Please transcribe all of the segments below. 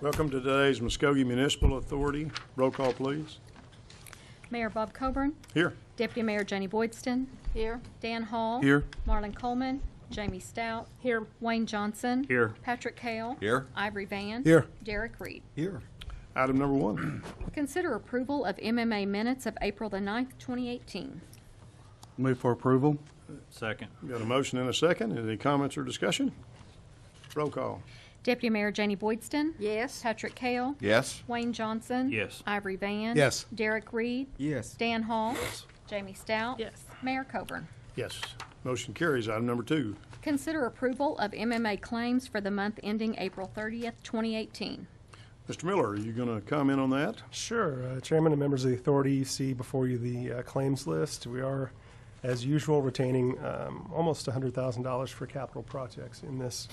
Welcome to today's Muskogee Municipal Authority. Roll call, please. Mayor Bob Coburn. Here. Deputy Mayor Jenny Boydston. Here. Dan Hall. Here. Marlon Coleman. Jamie Stout. Here. Wayne Johnson. Here. Patrick Cale. Here. Ivory Van. Here. Derek Reed. Here. Item number 1. Consider approval of MMA minutes of April the 9th, 2018. Move for approval. Second. Got a motion and a second. Any comments or discussion? Roll call. Deputy Mayor Jenny Boydston. Yes. Patrick Cale. Yes. Wayne Johnson. Yes. Ivory Van. Yes. Derek Reed. Yes. Dan Hall. Jamie Stout. Yes. Mayor Coburn. Yes. Motion carries. Item number 2. Consider approval of MMA claims for the month ending April 30th, 2018. Mr. Miller, are you going to comment on that? Sure. Chairman and members of the authority, you see before you the claims list. We are, as usual, retaining almost $100,000 for capital projects in this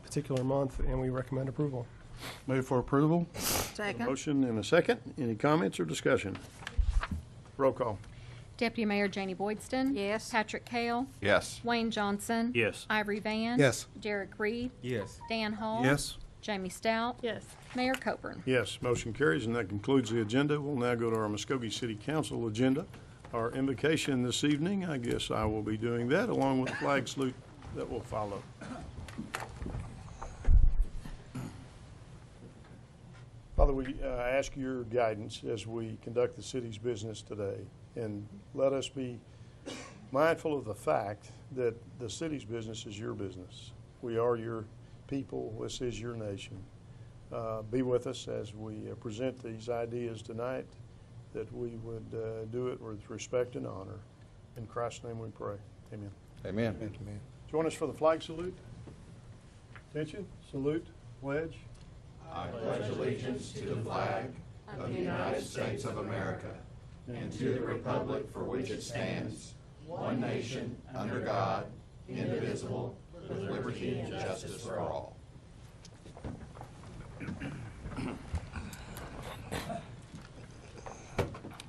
particular month, and we recommend approval. Move for approval. A Second. motion and a second. Any comments or discussion? Roll call. Deputy Mayor Jenny Boydston. Yes. Patrick Cale. Yes. Wayne Johnson. Yes. Ivory Van. Yes. Derek Reed. Yes. Dan Hall. Yes. Jamie Stout. Yes. Mayor Coburn. Yes, motion carries, and that concludes the agenda. We'll now go to our Muskogee City Council agenda. Our invocation this evening, I guess I will be doing that along with the flag salute that will follow. Father, we ask your guidance as we conduct the city's business today, and let us be mindful of the fact that the city's business is your business. We are your people. This is your nation. Be with us as we present these ideas tonight, that we would do it with respect and honor. In Christ's name we pray. Amen. Amen. Amen. Join us for the flag salute. Attention, salute, pledge. I pledge allegiance to the flag of the United States of America and to the republic for which it stands, one nation, under God, indivisible, with liberty and justice for all.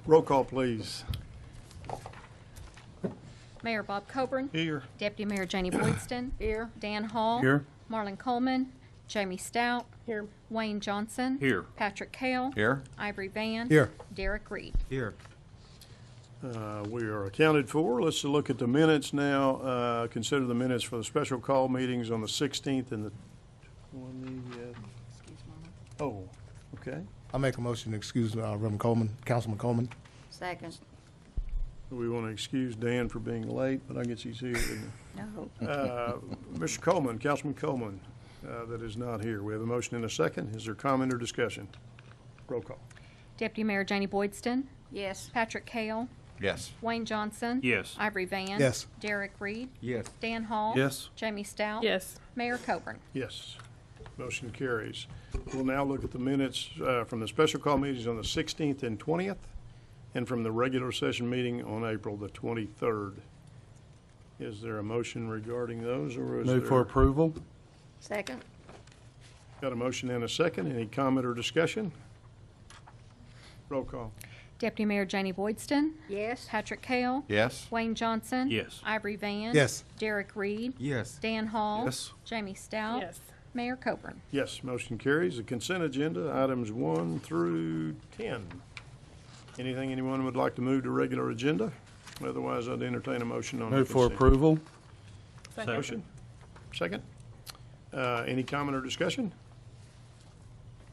Roll call, please. Mayor Bob Coburn. Here. Deputy Mayor Jenny Boydston. Here. Dan Hall. Here. Marlon Coleman. Jamie Stout. Here. Wayne Johnson. Here. Patrick Cale. Here. Ivory Van. Here. Derek Reed. Here. We are accounted for. Let's look at the minutes now. Consider the minutes for the special call meetings on the 16th and the 20th. Oh, okay. I'll make a motion to excuse Reverend Coleman, Councilman Coleman. Second. We want to excuse Dan for being late, but I guess he's here. No. Mr. Coleman, Councilman Coleman, that is not here. We have a motion and a second. Is there comment or discussion? Roll call. Deputy Mayor Jenny Boydston. Yes. Patrick Cale. Yes. Wayne Johnson. Yes. Ivory Van. Yes. Derek Reed. Yes. Dan Hall. Yes. Jamie Stout. Yes. Mayor Coburn. Yes. Motion carries. We'll now look at the minutes from the special call meetings on the 16th and 20th, and from the regular session meeting on April the 23rd. Is there a motion regarding those, or is Move there? for approval. Second. Got a motion and a second. Any comment or discussion? Roll call. Deputy Mayor Jenny Boydston. Yes. Patrick Cale. Yes. Wayne Johnson. Yes. Ivory Van. Yes. Derek Reed. Yes. Dan Hall. Yes. Jamie Stout. Yes. Mayor Coburn. Yes, motion carries. The consent agenda, items 1 through 10. Anything anyone would like to move to regular agenda? Otherwise, I'd entertain a motion on the Move for consent. approval. Second. Motion? Second? Any comment or discussion?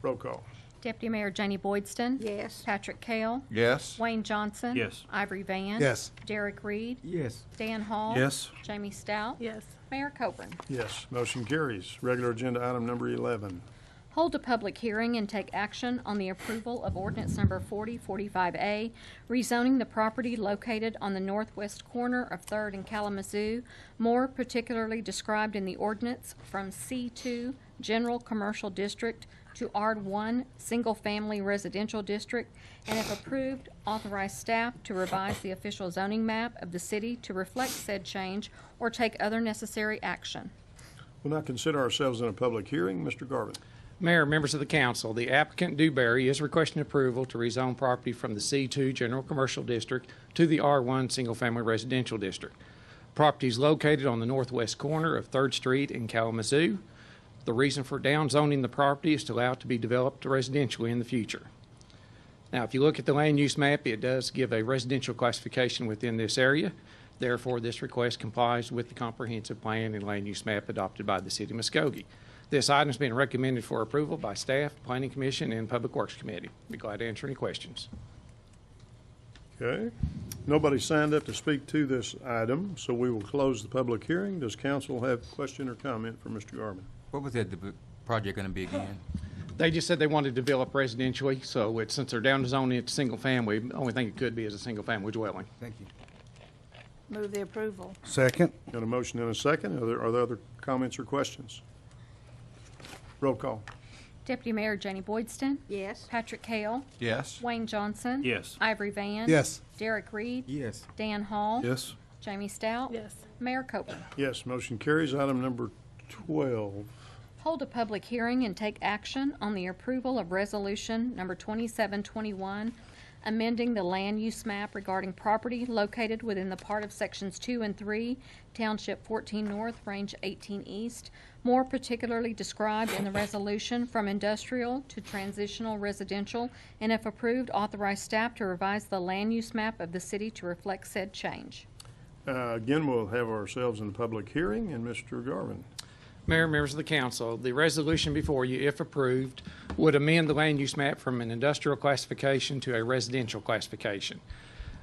Roll call. Deputy Mayor Jenny Boydston. Yes. Patrick Cale. Yes. Wayne Johnson. Yes. Ivory Van. Yes. Derek Reed. Yes. Dan Hall. Yes. Jamie Stout. Yes. Mayor Coburn. Yes, motion carries. Regular agenda item number 11. Hold a public hearing and take action on the approval of ordinance number 4045A, rezoning the property located on the northwest corner of 3rd and Kalamazoo, more particularly described in the ordinance from C2 General Commercial District to R1 Single Family Residential District, and if approved, authorize staff to revise the official zoning map of the city to reflect said change or take other necessary action. We'll now consider ourselves in a public hearing. Mr. Garvin. Mayor, members of the council, the applicant Dewberry is requesting approval to rezone property from the C2 General Commercial District to the R1 Single Family Residential District. Property is located on the northwest corner of 3rd Street in Kalamazoo. The reason for downzoning the property is to allow it to be developed residentially in the future. Now, if you look at the land use map, it does give a residential classification within this area. Therefore, this request complies with the comprehensive plan and land use map adopted by the City of Muskogee. This item has been recommended for approval by staff, Planning Commission, and Public Works Committee. Be glad to answer any questions. Okay. Nobody signed up to speak to this item, so we will close the public hearing. Does council have a question or comment for Mr. Garvin? What was that project going to be again? They just said they wanted to develop residentially, so since they're down to zoning, it's single family. The only thing it could be is a single family dwelling. Thank you. Move the approval. Second. Got a motion and a second. Are there other comments or questions? Roll call. Deputy Mayor Janie Boydston, Yes. Patrick Hale, Yes. Wayne Johnson. Yes. Ivory Van. Yes. Derek Reed. Yes. Dan Hall. Yes. Jamie Stout. Yes. Mayor Copeland. Yes, motion carries. Item number 12. Hold a public hearing and take action on the approval of resolution number 2721, amending the land use map regarding property located within the part of sections 2 and 3, Township 14 North, Range 18 East, more particularly described in the resolution from industrial to transitional residential, and if approved, authorize staff to revise the land use map of the city to reflect said change. Again, we'll have ourselves in a public hearing, and Mr. Garvin. Mayor, members of the council, the resolution before you, if approved, would amend the land use map from an industrial classification to a residential classification.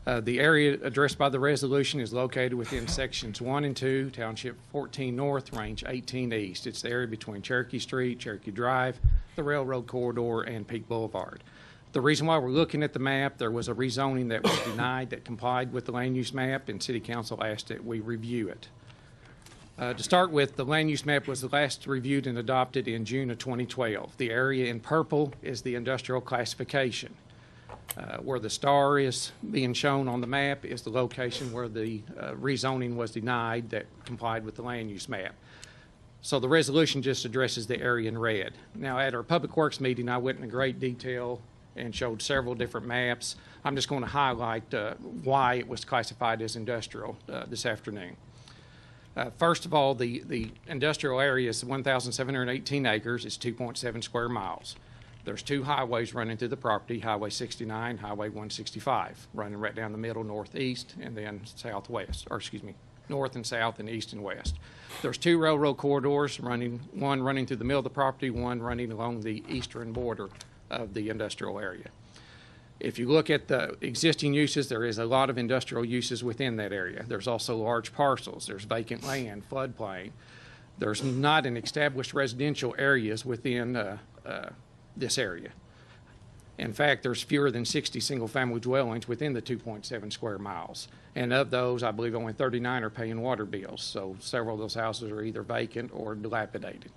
The area addressed by the resolution is located within sections 1 and 2, Township 14 North, Range 18 East. It's the area between Cherokee Street, Cherokee Drive, the railroad corridor, and Peak Boulevard. The reason why we're looking at the map, there was a rezoning that was denied that complied with the land use map, and City Council asked that we review it. To start with, the land use map was last reviewed and adopted in June of 2012. The area in purple is the industrial classification. Where the star is being shown on the map is the location where the rezoning was denied that complied with the land use map. So the resolution just addresses the area in red. Now, at our Public Works meeting, I went into great detail and showed several different maps. I'm just going to highlight why it was classified as industrial this afternoon. First of all, the industrial area is 1,718 acres. It's 2.7 square miles. There's two highways running through the property, Highway 69, Highway 165, running right down the middle, northeast, and then southwest, or excuse me, north and south and east and west. There's two railroad corridors, one running through the middle of the property, one running along the eastern border of the industrial area. If you look at the existing uses, there is a lot of industrial uses within that area. There's also large parcels. There's vacant land, floodplain. There's not an established residential areas within this area. In fact, there's fewer than 60 single-family dwellings within the 2.7 square miles. And of those, I believe only 39 are paying water bills. So several of those houses are either vacant or dilapidated.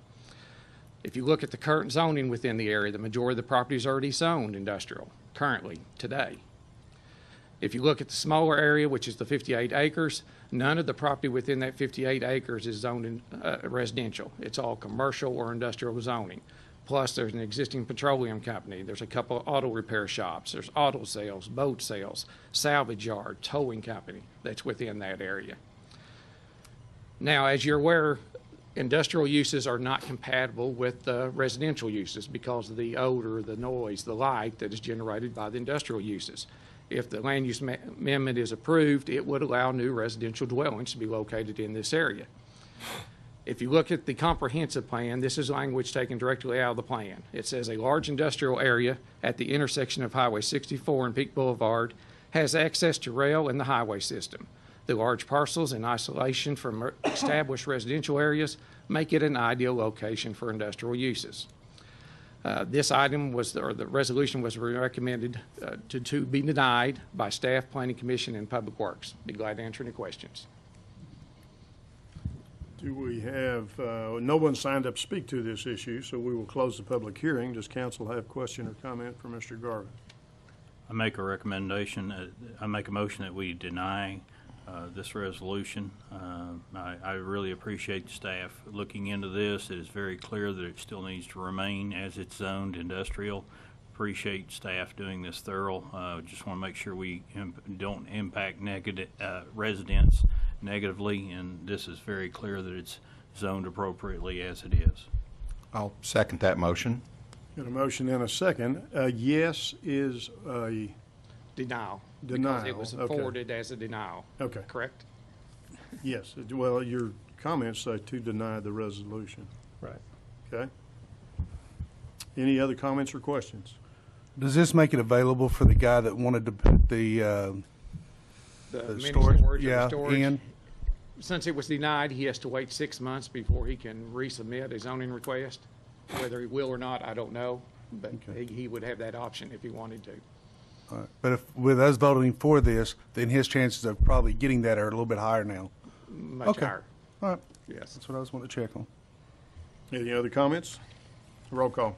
If you look at the current zoning within the area, the majority of the property is already zoned industrial currently today. If you look at the smaller area, which is the 58 acres, none of the property within that 58 acres is zoned in, residential. It's all commercial or industrial zoning. Plus, there's an existing petroleum company. There's a couple of auto repair shops. There's auto sales, boat sales, salvage yard, towing company that's within that area. Now, as you're aware, industrial uses are not compatible with residential uses because of the odor, the noise, the light that is generated by the industrial uses. If the land use amendment is approved, it would allow new residential dwellings to be located in this area. If you look at the comprehensive plan, this is language taken directly out of the plan. It says a large industrial area at the intersection of Highway 64 and Peak Boulevard has access to rail and the highway system. The large parcels in isolation from established residential areas make it an ideal location for industrial uses. This item was, or the resolution was recommended to be denied by staff, Planning Commission, and Public Works. Be glad to answer any questions. Do we have, no one signed up to speak to this issue, so we will close the public hearing. Does council have a question or comment for Mr. Garvin? I make a recommendation, I make a motion that we deny this resolution. I really appreciate the staff looking into this. It is very clear that it still needs to remain as it's zoned industrial. Appreciate staff doing this thorough. Just want to make sure we don't impact residents negatively, and this is very clear that it's zoned appropriately as it is. I'll second that motion. Got a motion and a second. Yes is a Denial. Denial, Because it was okay. forwarded as a denial, okay. correct? Yes. Well, your comments say to deny the resolution. Right. Okay. Any other comments or questions? Does this make it available for the guy that wanted to put the The mini storage? storage or the Yeah, storage. in? Since it was denied, he has to wait 6 months before he can resubmit his zoning request. Whether he will or not, I don't know, but he would have that option if he wanted to. All right. But if, with us voting for this, then his chances of probably getting that are a little bit higher now. Much Okay. higher, All right. yes. That's what I was wanting to check on. Any other comments? Roll call.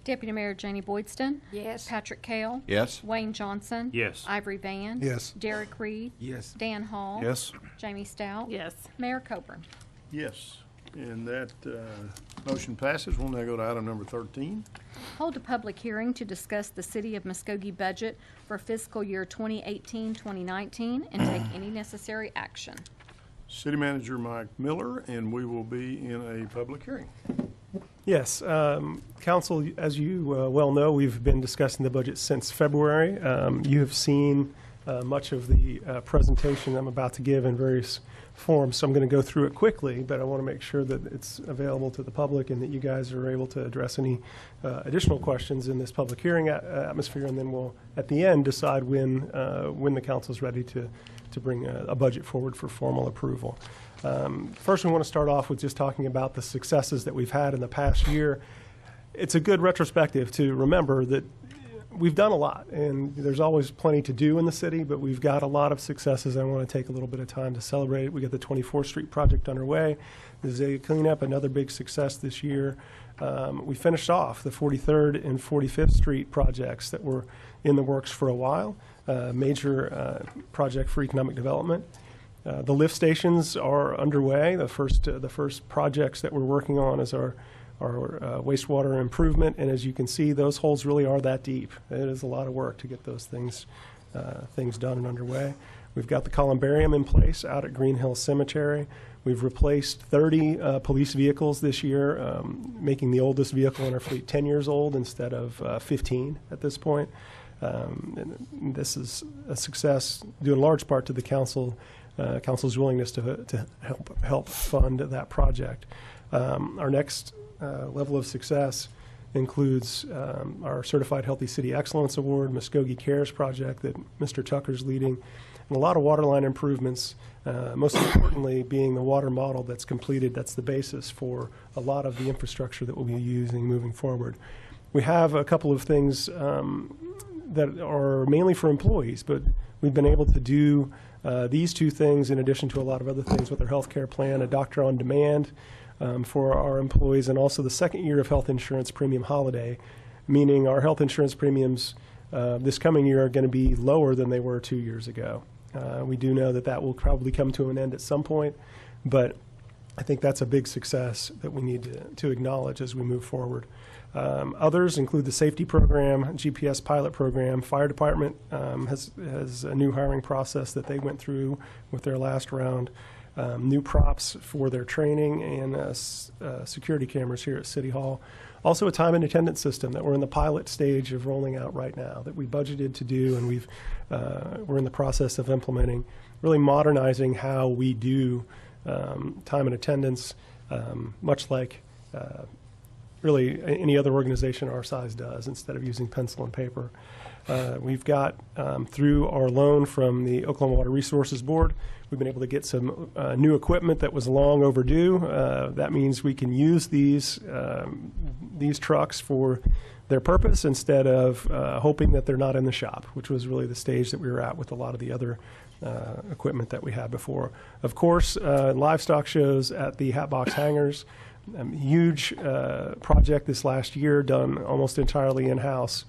Deputy Mayor Janie Boydston, Yes. Patrick Kale, Yes? Wayne Johnson, Yes. Ivory Van, Yes. Derek Reed, Yes. Dan Hall, Yes. Jamie Stout, Yes. Mayor Coburn. Yes. And that motion passes. We'll now go to item number 13. Hold a public hearing to discuss the City of Muskogee budget for fiscal year 2018-2019 and take any necessary action. City Manager Mike Miller, and we will be in a public hearing. Yes, Council, as you well know, we've been discussing the budget since February. You have seen much of the presentation I'm about to give in various forms, so I'm going to go through it quickly, but I want to make sure that it's available to the public and that you guys are able to address any additional questions in this public hearing atmosphere, and then we'll, at the end, decide when the council is ready to bring a budget forward for formal approval. First, we want to start off with just talking about the successes that we've had in the past year. It's a good retrospective to remember that we've done a lot, and there's always plenty to do in the city, but we've got a lot of successes. I want to take a little bit of time to celebrate it. We got the 24th Street project underway. The Zeta cleanup, another big success this year. We finished off the 43rd and 45th Street projects that were in the works for a while, major project for economic development. The lift stations are underway. The first projects that we're working on is our wastewater improvement, and as you can see, those holes really are that deep. It is a lot of work to get those things done and underway. We've got the columbarium in place out at Green Hill Cemetery. We've replaced 30 police vehicles this year, making the oldest vehicle in our fleet 10 years old instead of 15 at this point. And this is a success due in large part to the council's willingness to help fund that project. Our next level of success includes our Certified Healthy City Excellence Award, Muskogee Cares project that Mr. Tucker's leading, and a lot of waterline improvements, most importantly being the water model that's completed. That's the basis for a lot of the infrastructure that we'll be using moving forward. We have a couple of things that are mainly for employees, but we've been able to do these two things in addition to a lot of other things with our health care plan, a doctor on demand for our employees, and also the second year of health insurance premium holiday, meaning our health insurance premiums this coming year are going to be lower than they were 2 years ago. We do know that will probably come to an end at some point, but I think that's a big success that we need to acknowledge as we move forward. Others include the safety program, GPS pilot program. Fire department has a new hiring process that they went through with their last round. New props for their training, and security cameras here at City Hall. Also a time and attendance system that we're in the pilot stage of rolling out right now that we budgeted to do, and we're in the process of implementing, really modernizing how we do time and attendance, much like really any other organization our size does, instead of using pencil and paper. We've got, through our loan from the Oklahoma Water Resources Board, we've been able to get some new equipment that was long overdue. That means we can use these trucks for their purpose instead of hoping that they're not in the shop, which was really the stage that we were at with a lot of the other equipment that we had before. Of course, livestock shows at the Hatbox Hangars. Huge project this last year, done almost entirely in-house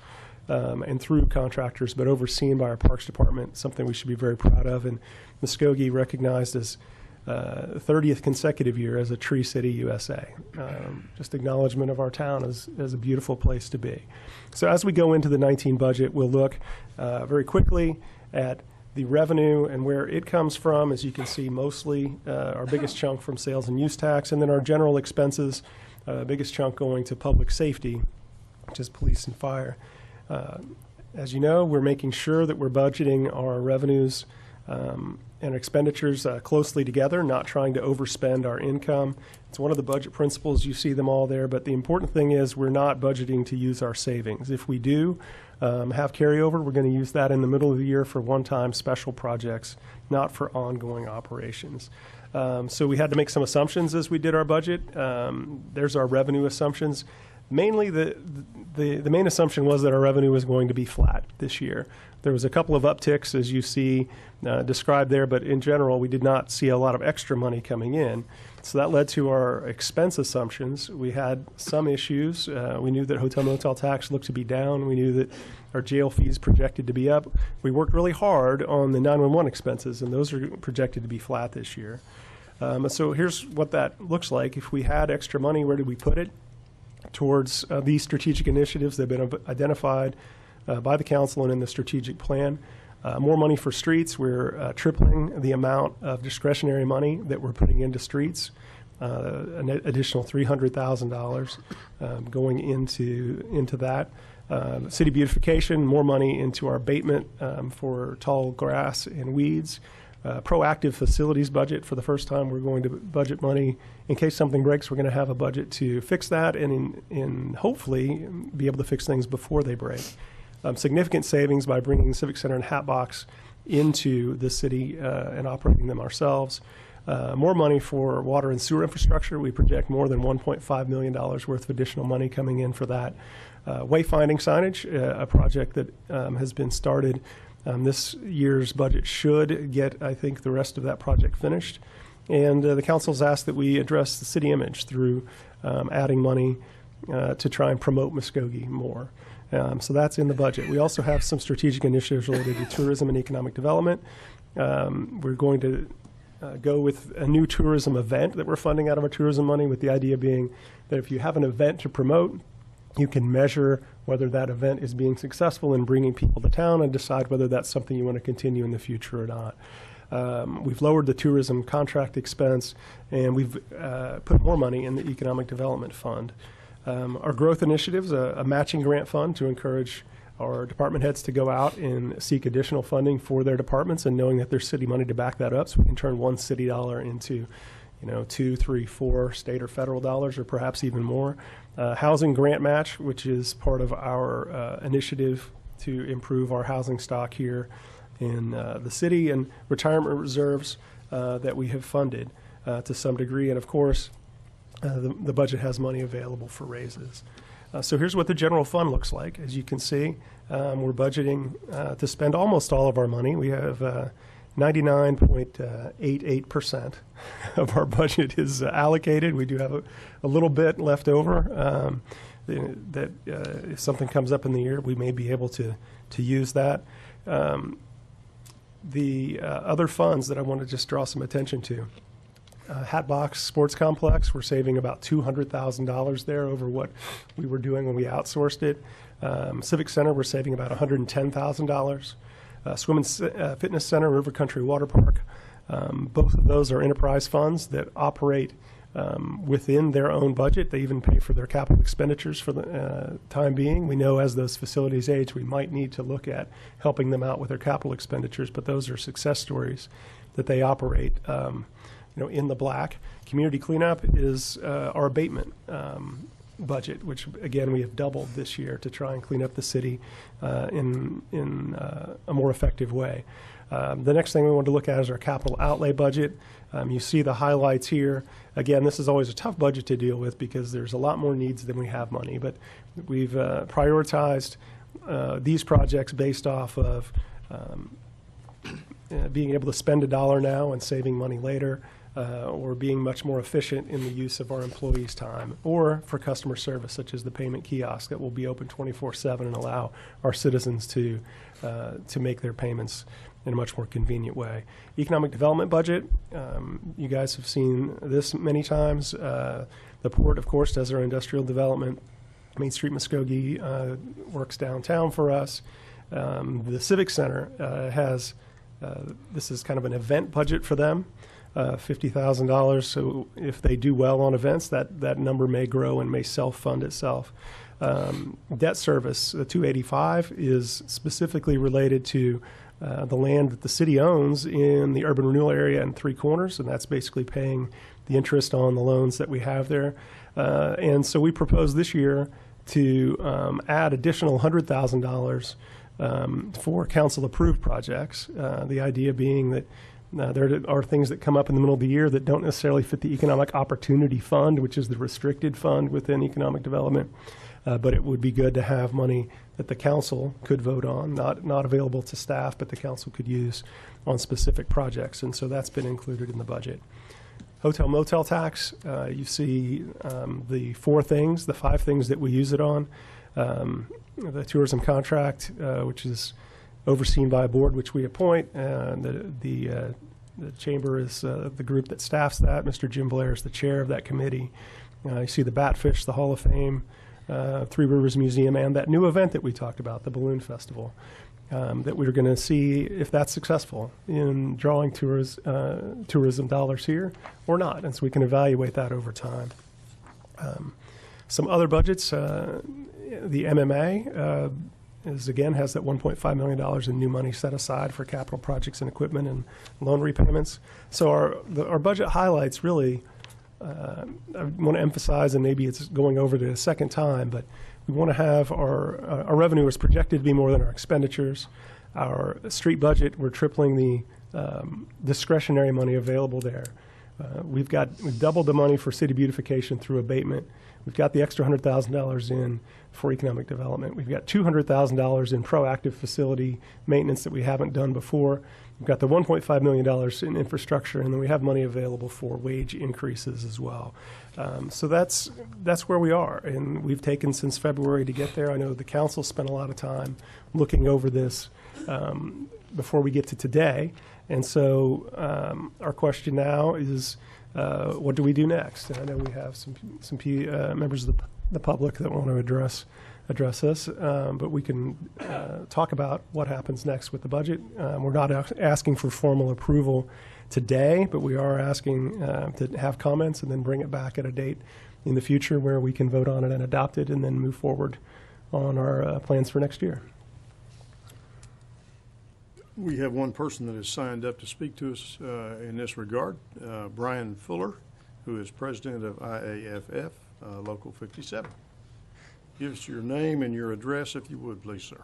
and through contractors, but overseen by our Parks Department, something we should be very proud of. And Muskogee recognized as 30th consecutive year as a Tree City USA. Just acknowledgement of our town as a beautiful place to be. So as we go into the 19 budget, we'll look very quickly at the revenue and where it comes from. As you can see, mostly our biggest chunk from sales and use tax, and then our general expenses biggest chunk going to public safety, which is police and fire. As you know, we're making sure that we're budgeting our revenues and expenditures closely together, not trying to overspend our income. It's one of the budget principles. You see them all there, but the important thing is we're not budgeting to use our savings. If we do have carryover, we're going to use that in the middle of the year for one-time special projects, not for ongoing operations. So we had to make some assumptions as we did our budget. There's our revenue assumptions. Mainly, the main assumption was that our revenue was going to be flat this year. There was a couple of upticks, as you see described there, but in general, we did not see a lot of extra money coming in. So that led to our expense assumptions. We had some issues. We knew that hotel motel tax looked to be down. We knew that our jail fees projected to be up. We worked really hard on the 911 expenses, and those are projected to be flat this year. So here's what that looks like. If we had extra money, where did we put it? Towards these strategic initiatives that have been identified by the council and in the strategic plan. More money for streets. We're tripling the amount of discretionary money that we're putting into streets, an additional $300,000 going into that. City beautification, more money into our abatement for tall grass and weeds. Proactive facilities budget. For the first time, we're going to budget money in case something breaks. We're going to have a budget to fix that and hopefully be able to fix things before they break. Significant savings by bringing the Civic Center and Hatbox into the city and operating them ourselves. More money for water and sewer infrastructure. We project more than $1.5 million worth of additional money coming in for that. Wayfinding signage, a project that has been started. This year's budget should get, I think, the rest of that project finished. And the council's asked that we address the city image through adding money to try and promote Muskogee more. So that's in the budget. We also have some strategic initiatives related to tourism and economic development. We're going to go with a new tourism event that we're funding out of our tourism money, with the idea being that if you have an event to promote, you can measure whether that event is being successful in bringing people to town and decide whether that's something you want to continue in the future or not. We've lowered the tourism contract expense, and we've put more money in the Economic Development Fund. Our growth initiatives, a matching grant fund to encourage our department heads to go out and seek additional funding for their departments, and knowing that there's city money to back that up, so we can turn one city dollar into 2, 3, 4 state or federal dollars, or perhaps even more. Housing grant match, which is part of our initiative to improve our housing stock here in the city, and retirement reserves that we have funded to some degree. And of course, the budget has money available for raises. So here's what the general fund looks like. As you can see, we're budgeting to spend almost all of our money. We have 99.88% of our budget is allocated. We do have a little bit left over that if something comes up in the year, we may be able to use that. The other funds that I want to just draw some attention to. Hatbox Sports Complex, we're saving about $200,000 there over what we were doing when we outsourced it. Civic Center, we're saving about $110,000. Swim and Fitness Center, River Country Water Park. Both of those are enterprise funds that operate within their own budget. They even pay for their capital expenditures for the time being. We know as those facilities age, we might need to look at helping them out with their capital expenditures, but those are success stories that they operate in the black. Community cleanup is our abatement budget, which again we have doubled this year to try and clean up the city in a more effective way. The next thing we want to look at is our capital outlay budget. You see the highlights here. Again, this is always a tough budget to deal with because there's a lot more needs than we have money, but we've prioritized these projects based off of being able to spend $1 now and saving money later, or being much more efficient in the use of our employees' time, or for customer service, such as the payment kiosk that will be open 24/7 and allow our citizens to make their payments in a much more convenient way. Economic development budget, you guys have seen this many times. The port, of course, does our industrial development. Main Street Muskogee works downtown for us. The Civic Center has, this is kind of an event budget for them. $50,000. So if they do well on events, that number may grow and may self-fund itself. Debt service, the 285, is specifically related to the land that the city owns in the urban renewal area and Three Corners, and that's basically paying the interest on the loans that we have there. And so we propose this year to add additional $100,000 for council-approved projects. The idea being that there are things that come up in the middle of the year that don't necessarily fit the Economic Opportunity Fund, which is the restricted fund within economic development. But it would be good to have money that the council could vote on, not available to staff, but the council could use on specific projects. And so that's been included in the budget. Hotel motel tax, you see the five things that we use it on. The tourism contract, which is overseen by a board which we appoint. The chamber is the group that staffs that. Mr. Jim Blair is the chair of that committee. You see the Batfish, the Hall of Fame, Three Rivers Museum, and that new event that we talked about, the Balloon Festival, that we're going to see if that's successful in drawing tourism dollars here or not. And so we can evaluate that over time. Some other budgets, the MMA has that $1.5 million in new money set aside for capital projects and equipment and loan repayments. So our budget highlights really, I want to emphasize, and maybe it's going over it a second time, but we want to have our revenue is projected to be more than our expenditures. Our street budget, we're tripling the discretionary money available there. We've doubled the money for city beautification through abatement. We've got the extra $100,000 in for economic development. We've got $200,000 in proactive facility maintenance that we haven't done before. We've got the $1.5 million in infrastructure, and then we have money available for wage increases as well. So that's where we are, and we've taken since February to get there. I know the council spent a lot of time looking over this before we get to today, and so our question now is, what do we do next? And I know we have some members of the public that want to address us, but we can talk about what happens next with the budget. We're not asking for formal approval today, but we are asking to have comments and then bring it back at a date in the future where we can vote on it and adopt it and then move forward on our plans for next year. We have one person that has signed up to speak to us in this regard, Brian Fuller, who is president of IAFF, Local 57. Give us your name and your address, if you would, please, sir.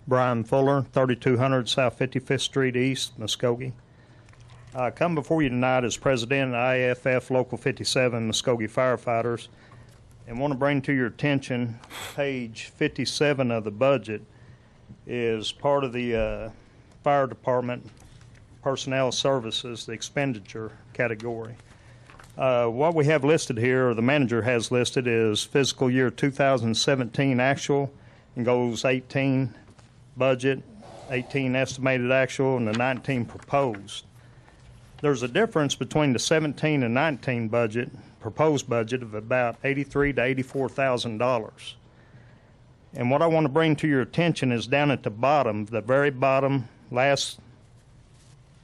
Brian Fuller, 3200 South 55th Street East, Muskogee. I come before you tonight as president of IAFF Local 57 Muskogee Firefighters, and want to bring to your attention page 57 of the budget is part of the fire department personnel services, the expenditure category. What we have listed here, or the manager has listed, is fiscal year 2017 actual, and goes 18 budget, 18 estimated actual, and the 19 proposed. There's a difference between the 17 and 19 budget, proposed budget, of about $83,000 to $84,000. And what I want to bring to your attention is down at the bottom, the very bottom, last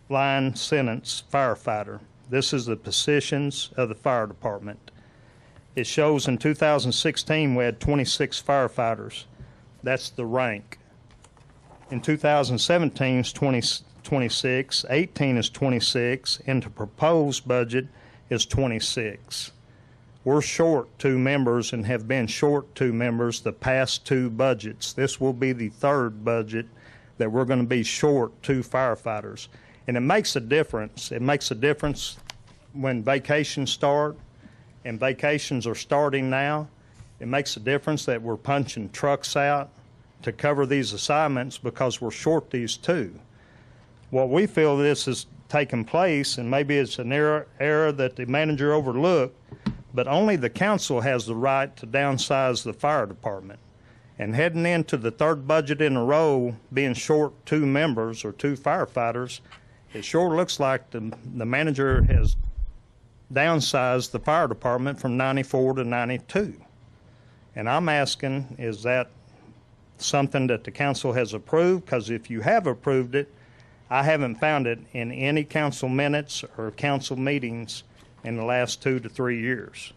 line sentence, firefighter. This is the positions of the fire department. It shows in 2016 we had 26 firefighters. That's the rank. In 2017 is 26, 18 is 26, and the proposed budget is 26. We're short 2 members and have been short 2 members the past 2 budgets. This will be the 3rd budget that we're going to be short 2 firefighters. And it makes a difference. It makes a difference when vacations start, and vacations are starting now. It makes a difference that we're punching trucks out to cover these assignments because we're short these 2. What we feel this has taken place, and maybe it's an error that the manager overlooked, but only the council has the right to downsize the fire department. And heading into the 3rd budget in a row, being short 2 members or 2 firefighters, it sure looks like the manager has downsized the fire department from 94 to 92. And I'm asking, is that something that the council has approved? Because if you have approved it, I haven't found it in any council minutes or council meetings in the last 2 to 3 years.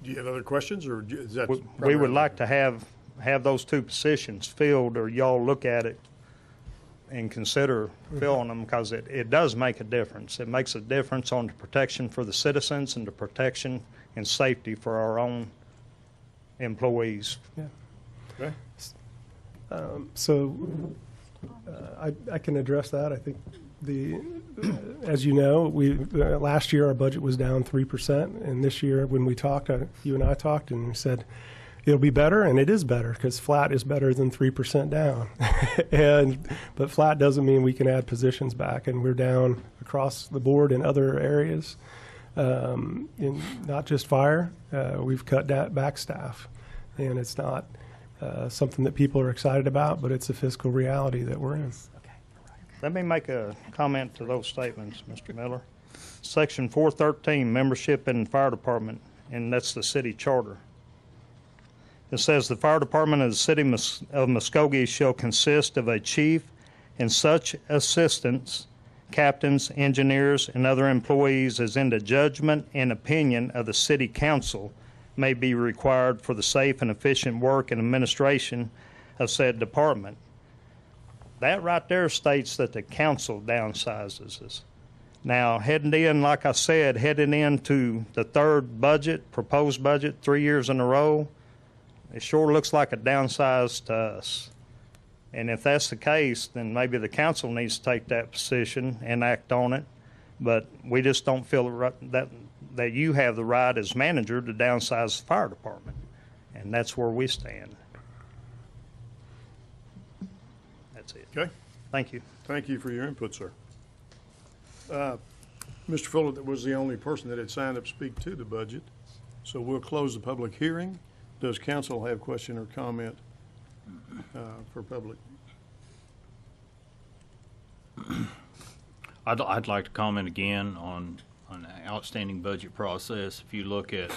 Do you have other questions, or is that? We would like to have those 2 positions filled, or y'all look at it and consider filling them, because it does make a difference. It makes a difference on the protection for the citizens and the protection and safety for our own employees. Yeah. Okay. So I can address that. I think as you know, last year our budget was down 3%, and this year when we talked, you and I talked, and we said it'll be better, and it is better, because flat is better than 3% down. But flat doesn't mean we can add positions back, and we're down across the board in other areas, in not just fire. We've cut back staff, and it's not something that people are excited about, but it's a fiscal reality that we're in. Let me make a comment to those statements, Mr. Miller. Section 413, membership in the fire department, and that's the city charter. It says the fire department of the city of Muskogee shall consist of a chief and such assistants, captains, engineers, and other employees as in the judgment and opinion of the city council may be required for the safe and efficient work and administration of said department. That right there states that the council downsizes us. Now, heading into the 3rd budget, proposed budget, 3 years in a row, it sure looks like a downsize to us. And if that's the case, then maybe the council needs to take that position and act on it. But we just don't feel that you have the right as manager to downsize the fire department. And that's where we stand. That's it. Okay. Thank you. Thank you for your input, sir. Mr. Fuller was the only person that had signed up to speak to the budget, so we'll close the public hearing. Does council have question or comment for public? I'd like to comment again on an outstanding budget process. If you look at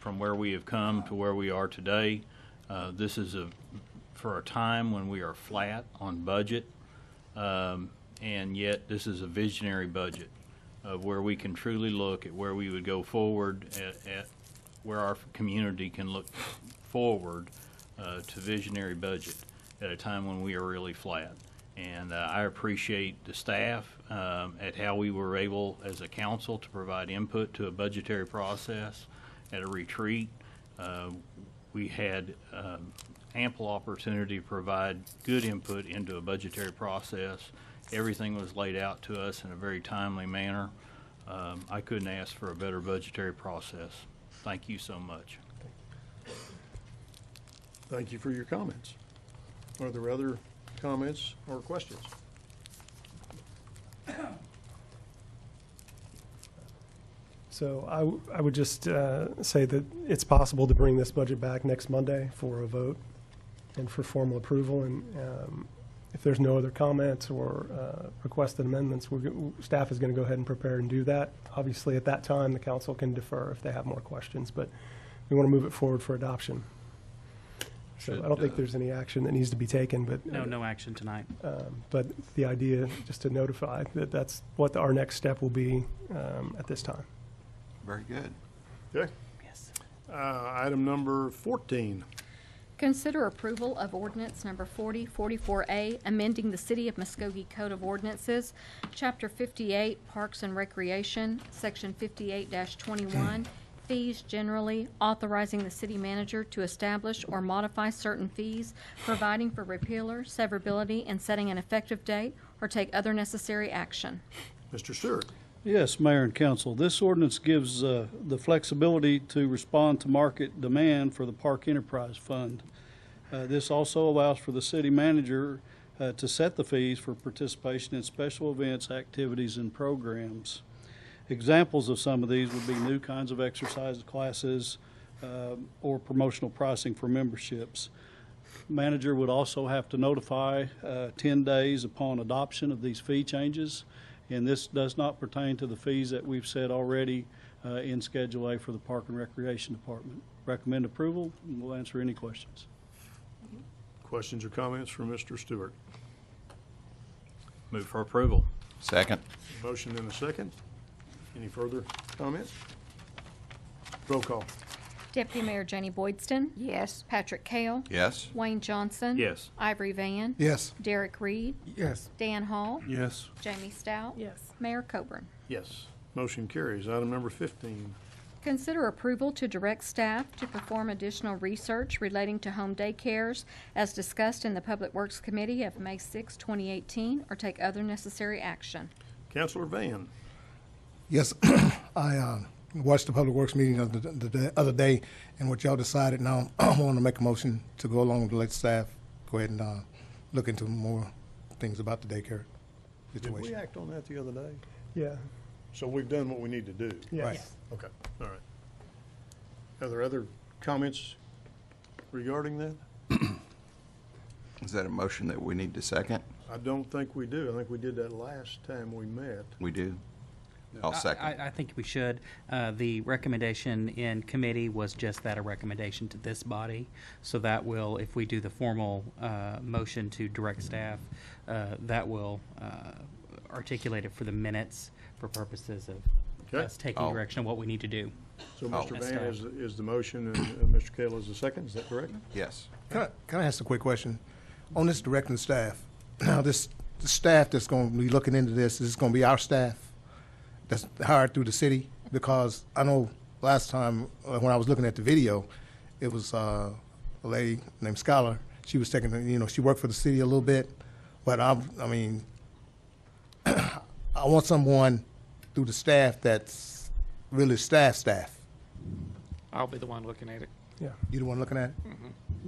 from where we have come to where we are today, this is for a time when we are flat on budget, and yet this is a visionary budget of where we can truly look at where we would go forward at where our community can look forward to visionary budget at a time when we are really flat. And I appreciate the staff at how we were able as a council to provide input to a budgetary process at a retreat. We had ample opportunity to provide good input into a budgetary process. Everything was laid out to us in a very timely manner. I couldn't ask for a better budgetary process. Thank you so much. Thank you for your comments. Are there other comments or questions? So I would just say that it's possible to bring this budget back next Monday for a vote and for formal approval. And if there's no other comments or requested amendments, staff is going to go ahead and prepare and do that. Obviously, at that time, the council can defer if they have more questions, but we want to move it forward for adoption. So I don't think there's any action that needs to be taken, but no action tonight. But the idea, just to notify that that's what our next step will be at this time. Very good. Okay. Yes. Item number 14. Consider approval of ordinance number 4044A, amending the City of Muskogee Code of Ordinances, Chapter 58, Parks and Recreation, Section 58-21, fees generally, authorizing the city manager to establish or modify certain fees, providing for repealer, severability, and setting an effective date, or take other necessary action. Mr. Stewart. Yes, Mayor and Council. This ordinance gives the flexibility to respond to market demand for the Park Enterprise Fund. This also allows for the city manager to set the fees for participation in special events, activities, and programs. Examples of some of these would be new kinds of exercise classes or promotional pricing for memberships. Manager would also have to notify 10 days upon adoption of these fee changes. And this does not pertain to the fees that we've set already in Schedule A for the Park and Recreation Department. Recommend approval, and we'll answer any questions. Questions or comments from Mr. Stewart? Move for approval. Second. Motion and a second. Any further comments? Roll call. Deputy Mayor Janie Boydston, Yes. Patrick Kale, Yes. Wayne Johnson. Yes. Ivory Van, Yes. Derek Reed, Yes. Dan Hall, Yes. Jamie Stout. Yes. Mayor Coburn. Yes. Motion carries. Item number 15. Consider approval to direct staff to perform additional research relating to home daycares as discussed in the Public Works Committee of May 6, 2018, or take other necessary action. Counselor Van. Yes, I watched the Public Works meeting of the other day, and what y'all decided. Now, I want to make a motion to go along with the late staff. Go ahead and look into more things about the daycare Did we situation. act on that the other day? Yeah. So we've done what we need to do? Yes. Right. Okay, all right. Are there other comments regarding that? Is that a motion that we need to second? I don't think we do. I think we did that last time we met. We do. I'll second. I think we should. The recommendation in committee was just that, a recommendation to this body. So that will, if we do the formal motion to direct staff, that will articulate it for the minutes for purposes of Okay. us taking Oh. direction on what we need to do. So Oh. Mr. As Van staff. is the motion, and Mr. Kayla is the second, is that correct? Yes. Can I ask a quick question? On this directing the staff, now the staff that's going to be looking into this, is this going to be our staff that's hired through the city? Because I know last time when I was looking at the video, it was a lady named Skylar. She was taking, she worked for the city a little bit, but I want someone through the staff that's really staff. I'll be the one looking at it. Yeah. You the one looking at it?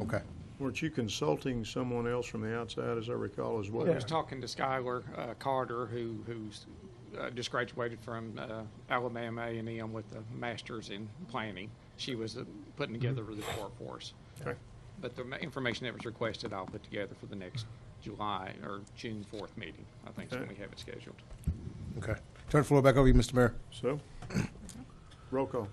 Okay. Weren't you consulting someone else from the outside, as I recall, as well? I was talking to Skylar Carter, who's just graduated from Alabama A&M with a master's in planning. She was putting together the report for us. Okay. But the information that was requested, I'll put together for the next July or June 4th meeting. I think is when we have it scheduled. Okay. Turn the floor back over to you, Mr. Mayor. So, roll call.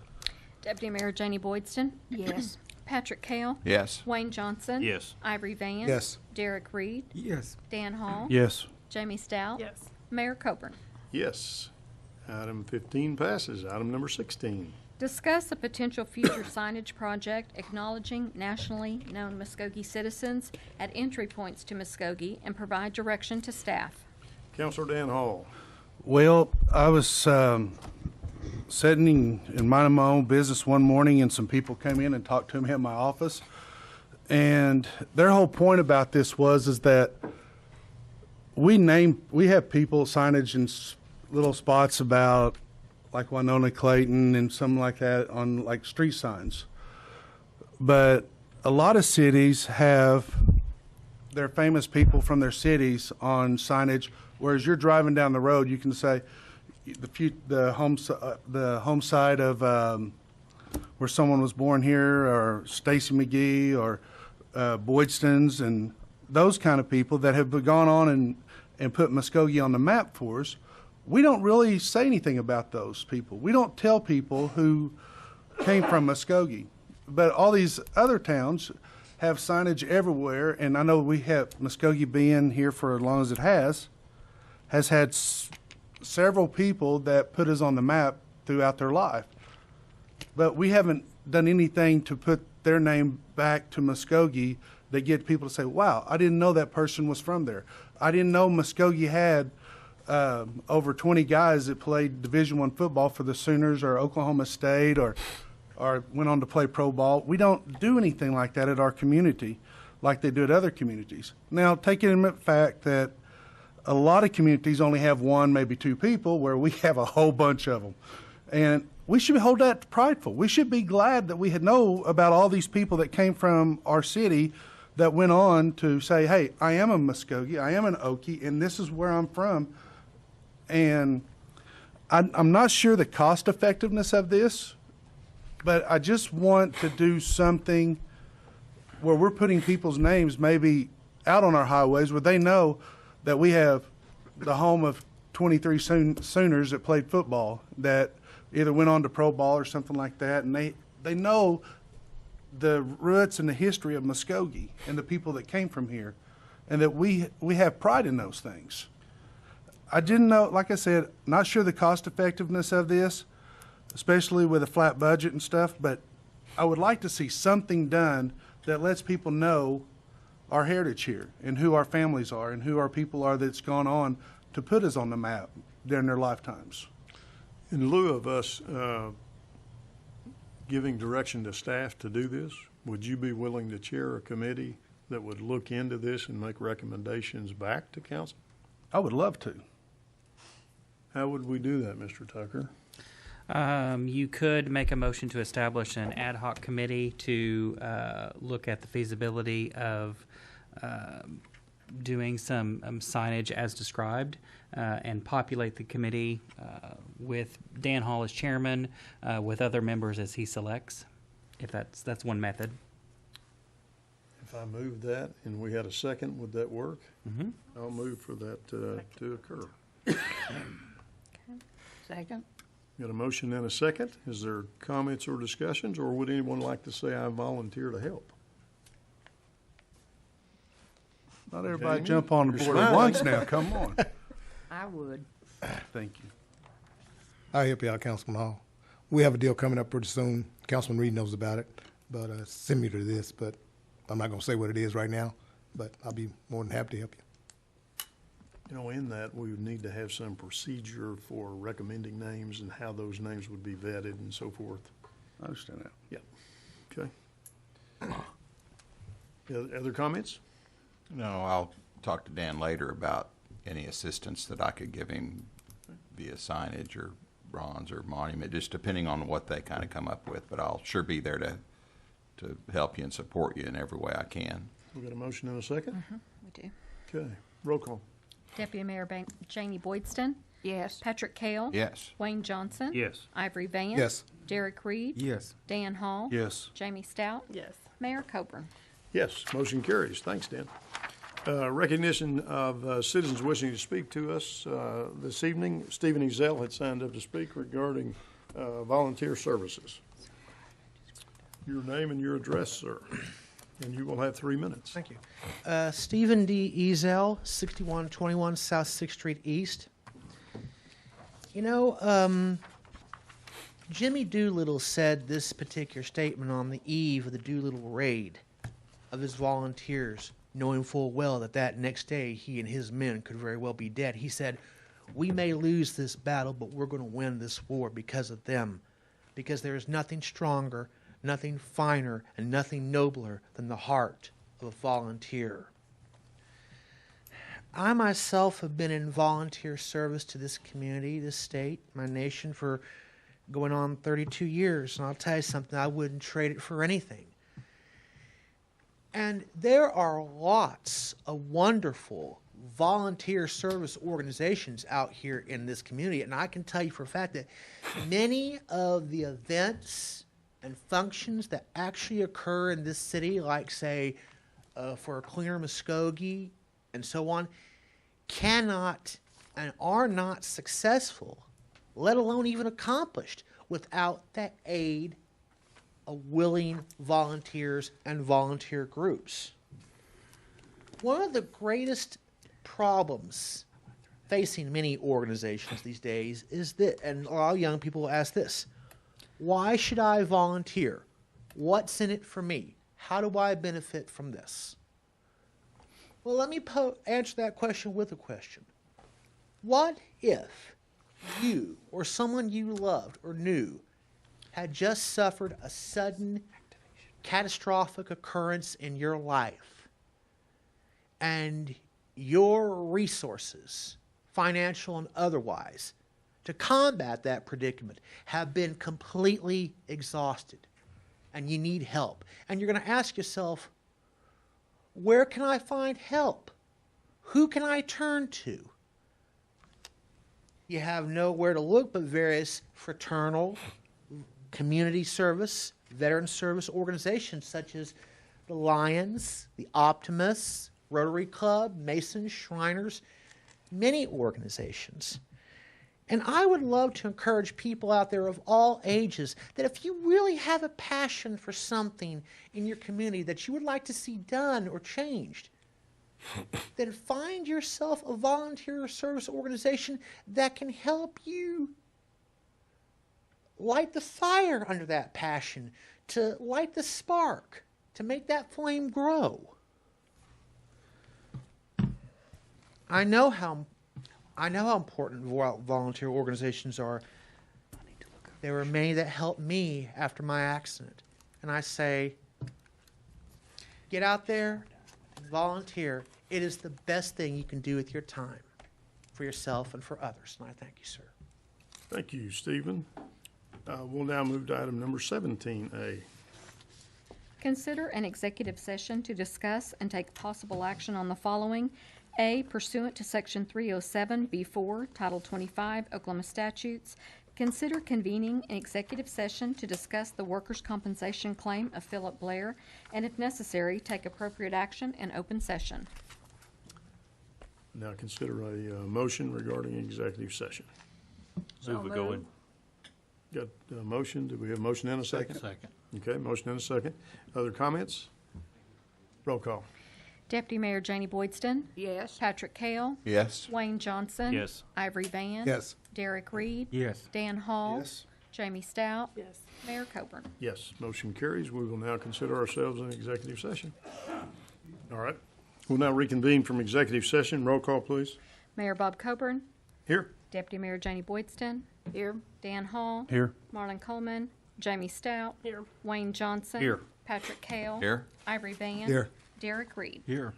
Deputy Mayor Janie Boydston, Yes. Patrick Kale, Yes. Wayne Johnson. Yes. Ivory Van. Yes. Derek Reed, Yes. Dan Hall. Yes. Jamie Stout. Yes. Mayor Coburn. Yes. Item 15 passes. Item number 16. Discuss a potential future signage project acknowledging nationally known Muskogee citizens at entry points to Muskogee and provide direction to staff. Counselor Dan Hall. Well, I was sitting and minding my own business one morning, and some people came in and talked to me at my office. And their whole point about this is that we have people signage in little spots about like Winona Clayton and something like that on like street signs. But a lot of cities have their famous people from their cities on signage, whereas you're driving down the road, you can say the home side of where someone was born here, or Stacy McGee, or Boydston's, and those kind of people that have gone on and put Muskogee on the map for us. We don't really say anything about those people. We don't tell people who came from Muskogee. But all these other towns have signage everywhere, and I know we have Muskogee being here for as long as it has had several people that put us on the map throughout their life. But we haven't done anything to put their name back to Muskogee that get people to say, wow, I didn't know that person was from there. I didn't know Muskogee had over 20 guys that played Division I football for the Sooners or Oklahoma State or went on to play pro ball. We don't do anything like that at our community like they do at other communities. Now, taking in the fact that a lot of communities only have one, maybe two people, where we have a whole bunch of them. And we should hold that prideful. We should be glad that we had know about all these people that came from our city that went on to say, hey, I am a Muskogee, I am an Okie, and this is where I'm from. And I'm not sure the cost effectiveness of this, but I just want to do something where we're putting people's names maybe out on our highways where they know that we have the home of 23 Sooners that played football, that either went on to pro ball or something like that, and they know the roots and the history of Muskogee and the people that came from here, and that we have pride in those things. I didn't know, like I said, not sure the cost effectiveness of this, especially with a flat budget and stuff, but I would like to see something done that lets people know our heritage here and who our families are and who our people are that's gone on to put us on the map during their lifetimes. In lieu of us giving direction to staff to do this, would you be willing to chair a committee that would look into this and make recommendations back to council? I would love to. How would we do that, Mr. Tucker? You could make a motion to establish an ad hoc committee to look at the feasibility of doing some signage as described, and populate the committee with Dan Hall as chairman, with other members as he selects. If that's one method. If I moved that and we had a second, would that work? Mm-hmm. I'll move for that to occur. Second. Got a motion and a second. Is there comments or discussions, or would anyone like to say I volunteer to help? Not everybody Jamie, jump on the you're board at smiling. once now. Come on. I would. Thank you. I'll help you out, Councilman Hall. We have a deal coming up pretty soon. Councilman Reed knows about it, but similar to this, but I'm not going to say what it is right now, but I'll be more than happy to help you. You know, in that, we would need to have some procedure for recommending names and how those names would be vetted and so forth. I understand that. Yep. Okay. Other comments? No, I'll talk to Dan later about any assistance that I could give him via signage or bronze or monument, just depending on what they kind of come up with. But I'll sure be there to help you and support you in every way I can. We got a motion and a second? We do. Okay. Roll call. Deputy Mayor Janie Boydston, Yes. Patrick Kale, Yes. Wayne Johnson, Yes. Ivory Vance, Yes. Derek Reed, Yes. Dan Hall, Yes. Jamie Stout, Yes. Mayor Coburn. Yes, motion carries. Thanks, Dan. Recognition of citizens wishing to speak to us this evening. Stephen Ezell had signed up to speak regarding volunteer services. Your name and your address, sir, and you will have 3 minutes. Thank you. Stephen D. Ezel, 6121 South 6th Street East. You know, Jimmy Doolittle said this particular statement on the eve of the Doolittle raid of his volunteers, knowing full well that next day he and his men could very well be dead. He said, "We may lose this battle, but we're going to win this war because of them, because there is nothing stronger, nothing finer, and nothing nobler than the heart of a volunteer." I myself have been in volunteer service to this community, this state, my nation for going on 32 years, and I'll tell you something, I wouldn't trade it for anything. And there are lots of wonderful volunteer service organizations out here in this community, and I can tell you for a fact that many of the events and functions that actually occur in this city, like say for a cleaner Muskogee and so on, cannot and are not successful, let alone even accomplished, without the aid of willing volunteers and volunteer groups. One of the greatest problems facing many organizations these days is that, and a lot of young people ask this: why should I volunteer? What's in it for me? How do I benefit from this? Well, let me answer that question with a question. What if you or someone you loved or knew had just suffered a sudden catastrophic occurrence in your life, and your resources, financial and otherwise, to combat that predicament have been completely exhausted, and you need help? And you're going to ask yourself, where can I find help? Who can I turn to? You have nowhere to look but various fraternal, community service, veteran service organizations such as the Lions, the Optimists, Rotary Club, Masons, Shriners, many organizations. And I would love to encourage people out there of all ages that if you really have a passion for something in your community that you would like to see done or changed, then find yourself a volunteer service organization that can help you light the fire under that passion, to light the spark, to make that flame grow. I know how important volunteer organizations are. There were many that helped me after my accident. And I say, get out there and volunteer. It is the best thing you can do with your time for yourself and for others. And I thank you, sir. Thank you, Stephen. We'll now move to item number 17A. Consider an executive session to discuss and take possible action on the following. A, pursuant to Section 307B4, Title 25 Oklahoma statutes, consider convening an executive session to discuss the workers' compensation claim of Philip Blair, and if necessary, take appropriate action in open session. Now consider a motion regarding executive session. Move we go in. Got a motion? Do we have a motion and a second? Second. Okay, motion and a second. Other comments? Roll call. Deputy Mayor Janie Boydston. Yes. Patrick Kale. Yes. Wayne Johnson. Yes. Ivory Van. Yes. Derek Reed. Yes. Dan Hall. Yes. Jamie Stout. Yes. Mayor Coburn. Yes, motion carries. We will now consider ourselves in executive session. All right. We'll now reconvene from executive session. Roll call, please. Mayor Bob Coburn. Here. Deputy Mayor Janie Boydston. Here. Dan Hall. Here. Marlon Coleman. Jamie Stout. Here. Wayne Johnson. Here. Patrick Kale. Here. Ivory Van. Here. Derek Reed. Here.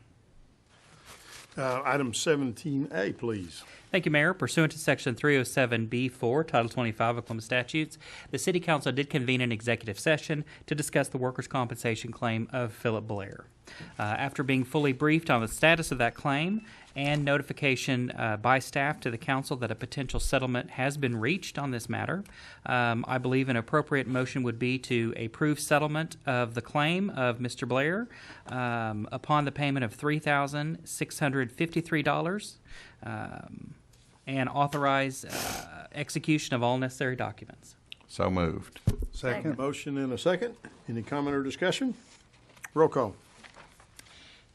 Item 17A, please. Thank you, Mayor. Pursuant to Section 307B4, Title 25 Oklahoma statutes, the City Council did convene an executive session to discuss the workers' compensation claim of Philip Blair. After being fully briefed on the status of that claim and notification by staff to the council that a potential settlement has been reached on this matter, I believe an appropriate motion would be to approve settlement of the claim of Mr. Blair upon the payment of $3,653 and authorize execution of all necessary documents. So moved. Second. Motion and a second. Any comment or discussion? Roll call.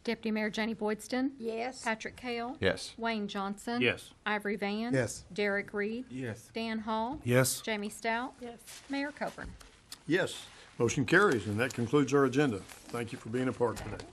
Deputy Mayor Janie Boydston. Yes. Patrick Kale. Yes. Wayne Johnson. Yes. Ivory Van. Yes. Derek Reed. Yes. Dan Hall. Yes. Jamie Stout. Yes. Mayor Coburn. Yes, motion carries, and that concludes our agenda. Thank you for being a part today.